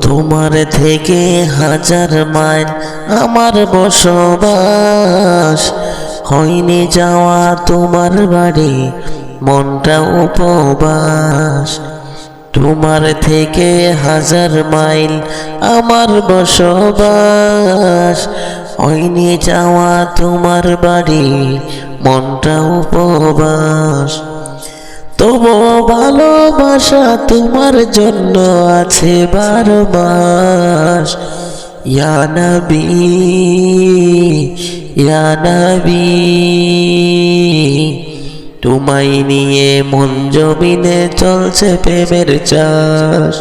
তোমার থেকে হাজার মাইল আমার বসবাস, হয়নি যাওয়া তোমার বাড়ি মনটা উপবাস। তোমার থেকে হাজার মাইল আমার বসবাস, হয়নি যাওয়া তোমার বাড়ি মনটা উপবাস। তবু ভালোবাসা তোমার জন্য আছে 12 মাস। ইয়া নবী ইয়া নবী, তোমায় নিয়ে মন জমিনে চলছে প্রেমের চাষ।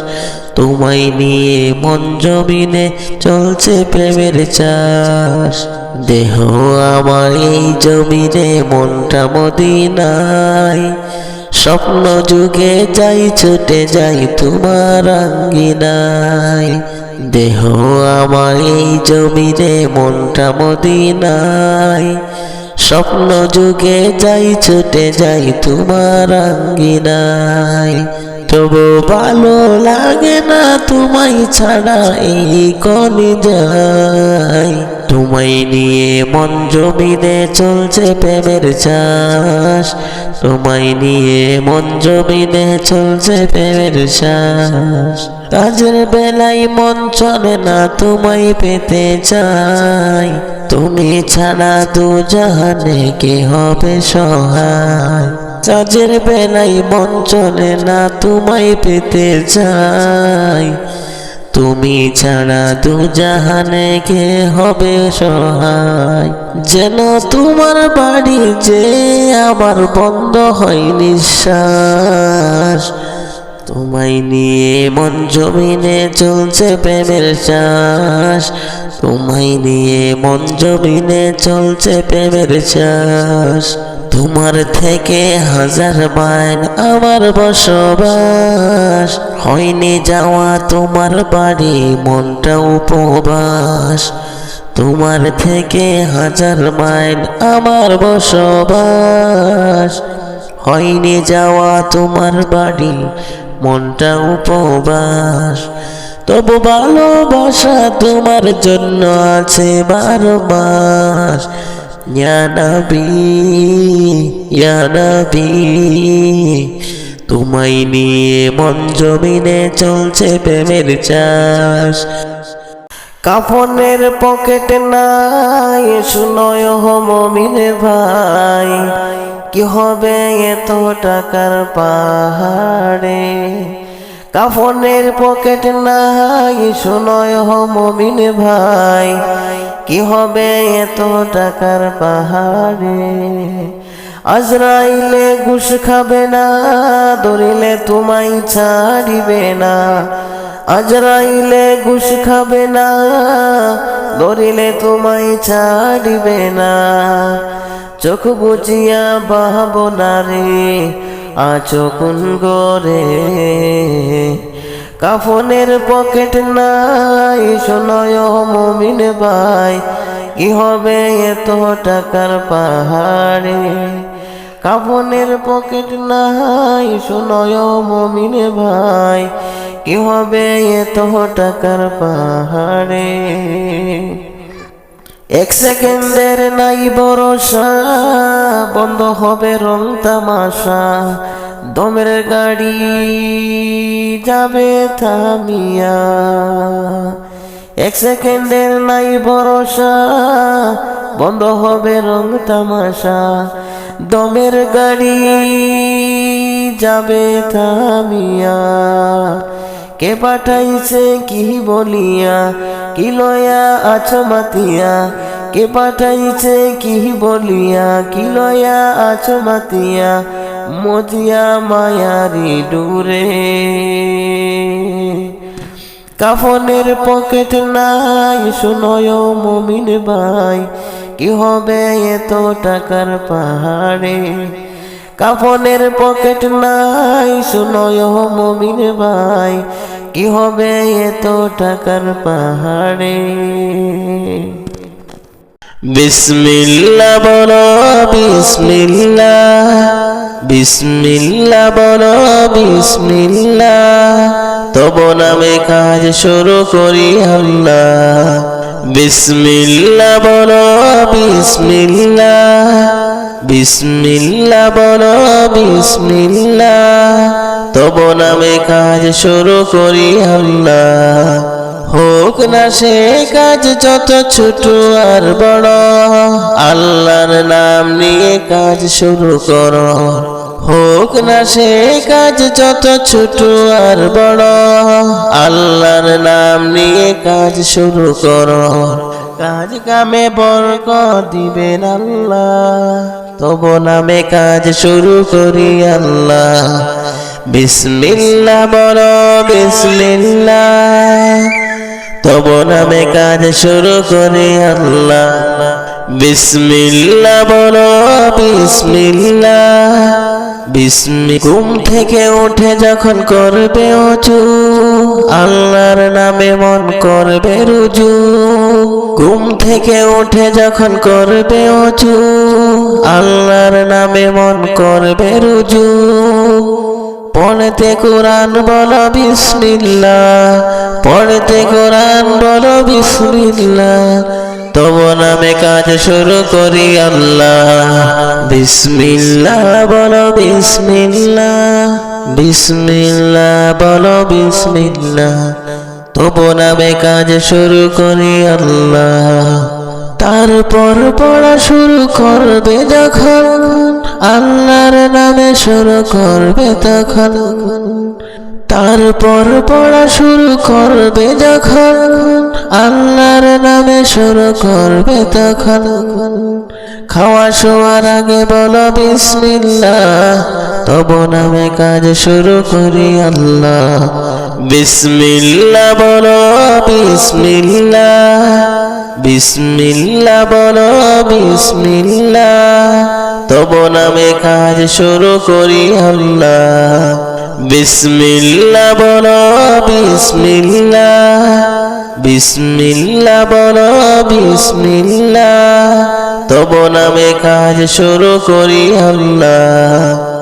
তোমায় নিয়ে মন জমিনে চলছে প্রেমের চাষ। দেহ আমার এই জমিনে মনটা মদিনায়, স্বপ্ন যুগে যাই ছুটে যাই তোমার আঙ্গিনায়। দেহ আমার এই জমিনে মনটা মদিনায়, স্বপ্ন যুগে যাই ছুটে যাই তোমার আঙ্গিনায়। তবু ভালো লাগে না তোমায় ছাড়া এই কলিজায়। তোমায় নিয়ে মন জমিনে চলছে প্রেমের চাষ। তোমায় নিয়ে মন জমিনে চলছে প্রেমের চাষ। কাজের বেলায় মন চলে না তোমায় পেতে চাই। তুমি ছাড়া দু জাহানে কে হবে সহায়। কাজের বেলায় মন চলে না তোমায় পেতে চাই। তুমি ছাড়া দু জাহানে কে হবে সহায়। যেন তোমার বাড়ি যে আমার বন্ধ হয় নিঃশ্বাস। তোমায় নিয়ে মন জমিনে চলছে প্রেমের চাষ। তোমায় নিয়ে মন জমিনে চলছে প্রেমের চাষ। তোমার থেকে হাজার মাইল আমার বসবাস, হয়নি যাওয়া তোমার বাড়ি মনটা উপবাস। তোমার থেকে হাজার মাইল আমার বসবাস, হয়নি যাওয়া তোমার বাড়ি মনটা উপবাস। তবু ভালোবাসা তোমার জন্য আছে 12 মাস। ইয়া নবী ইয়া নবী, তোমায় নিয়ে মন জমিনে চলছে প্রেমের চাষ। কাফনের পকেট নাই শুনয় মুমিন ভাই, কি হবে এত টাকার পাহাড়ে। কাফনের পকেট নাই শুনয় মুমিন ভাই, কি হবে এত টাকার পাহাড়ে। আজরাইলে ঘুষ খাবে না, ধরিলে তোমায় ছাড়িবে না। আজরাইলে ঘুষ খাবে না, ধরিলে তোমায় ছাড়িবে না। চোখ বুঝিয়া ভাবনা রে আছো কোন ঘরে। কাফনের পকেট নাই শোনয় মুমিন ভাই, কি হবে এত টাকার পাহাড়ে। কাফনের পকেট নাই শোনয় মুমিন ভাই, কি হবে এত টাকার পাহাড়ে। এক সেকেন্ডের নাই ভরসা, বন্ধ হবে রং তামাশা। দমের গাড়ি যাবে থামিয়া। এক সেকেন্ডের নাই ভরসা, বন্ধ হবে রং তামাশা। দমের গাড়ি যাবে থামিয়া। কে পাঠাইছে কি বলিয়া, কি লয়া আছো মাতিয়া। কে পাঠাইছে কি বলিয়া, কি লয়া আছো মাতিয়া। মতিয়া মায়ারি ডুরে। কাফনের পকেট নাই শুনয় মুমিন ভাই, কি হবে এত টাকার পাহাড়ে। কাফনের পকেট নাই শুনয় মুমিন ভাই, কি হবে এত টাকার পাহাড়ে। বিসমিল্লাহ বলো বিসমিল্লাহ, বিসমিল্লাহ বলো বিসমিল্লাহ, তবু নামে কাজ শুরু করি আল্লাহ। বিসমিল্লাহ বলো বিসমিল্লাহ, বিসমিল্লাহ বলো বিসমিল্লাহ, তবু নামে কাজ শুরু করি আল্লাহ। হোক না সে কাজ যত ছোট আর বড়, আল্লাহর নাম নিয়ে কাজ শুরু করো। হোক না সে কাজ যত ছোট আর বড়, আল্লাহর নাম নিয়ে কাজ শুরু করো। কাজ কামে বরকত দিবেন আল্লাহ, তবু নামে কাজ শুরু করি আল্লাহ। বিসমিল্লাহ বলো বিসমিল্লাহ, তবু নামে কাজ শুরু করি আল্লাহ। বিসমিল্লাহ বলো বিসমিল্লাহ, ঘুম থেকে উঠে যখন করবে ওযু, আল্লাহর নামে মন করবে রুজু। ঘুম থেকে উঠে যখন করবে ওযু, আল্লাহর নামে মন করবে রুজু। পড়তে কোরআন বলো বিসমিল্লাহ, পড়তে কোরআন বলো বিসমিল্লাহ, তবু নামে কাজ শুরু করি আল্লাহ। বিসমিল্লাহ বলো বিসমিল্লাহ, বিসমিল্লাহ বলো বিসমিল্লাহ, তবু নামে কাজ শুরু করি আল্লাহ। তারপর পড়া শুরু করবে যখন, আল্লাহর নামে শুরু করবে তখন। তারপর পড়া শুরু করবে যখন, আল্লাহর নামে শুরু করবে তখন। খাওয়া শোয়ার আগে বলো বিসমিল্লাহ, তবু নামে কাজ শুরু করি আল্লাহ। বিসমিল্লাহ বলো বিসমিল্লাহ, বিসমিল্লাহ বলো বিসমিল্লাহ, তবু নামে কাজ শুরু করি আল্লাহ। বিসমিল্লাহ বলো বিসমিল্লাহ, বিসমিল্লাহ বলো বিসমিল্লাহ, তবু নামে কাজ শুরু করি আল্লাহ।